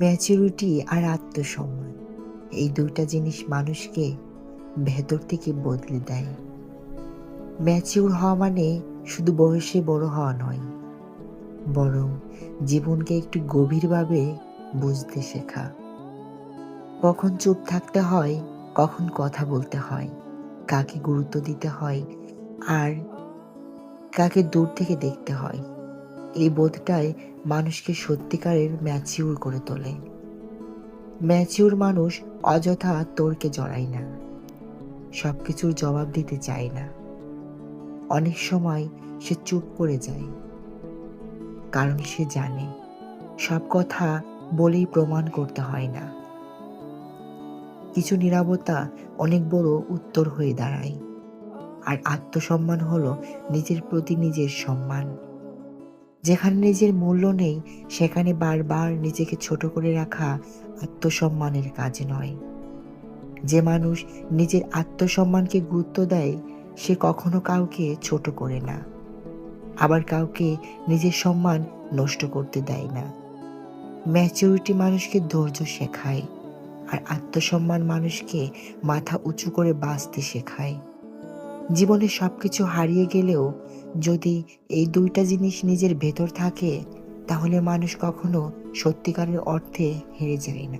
Maturity আর আত্মসম্মান, এই দুইটা জিনিস মানুষকে ভেতর থেকে বদলে দেয়। ম্যাচিউর হওয়া মানে শুধু বয়সে বড় হওয়া নয়, বরং জীবনকে একটু গভীরভাবে বুঝতে শেখা। কখন চুপ থাকতে হয়, কখন কথা বলতে হয়, কাকে গুরুত্ব দিতে হয় আর কাকে দূর থেকে দেখতে হয়, এই বোধটাই মানুষকে সত্যিকারের ম্যাচিউর করে তোলে। ম্যাচিউর মানুষ অযথা তর্কে জড়ায় না, সবকিছুর জবাব দিতে চায় না। অনেক সময় সে চুপ করে যায়, কারণ সে জানে সব কথা বলেই প্রমাণ করতে হয় না। কিছু নীরবতা অনেক বড় উত্তর হয়ে দাঁড়ায়। আর আত্মসম্মান হলো নিজের প্রতি নিজের সম্মান। যেখানে নিজের মূল্য নেই, সেখানে বারবার নিজেকে ছোট করে রাখা আত্মসম্মানের কাজ নয়। যে মানুষ নিজের আত্মসম্মানকে গুরুত্ব দেয়, সে কখনো কাউকে ছোট করে না, আবার কাউকে নিজের সম্মান নষ্ট করতে দেয় না। ম্যাচুরিটি মানুষকে ধৈর্য শেখায়, আর আত্মসম্মান মানুষকে মাথা উঁচু করে বাঁচতে শেখায়। জীবনে সবকিছু হারিয়ে গেলেও যদি এই দুইটা জিনিস নিজের ভেতর থাকে, তাহলে মানুষ কখনো সত্যিকারের অর্থে হেরে যায় না।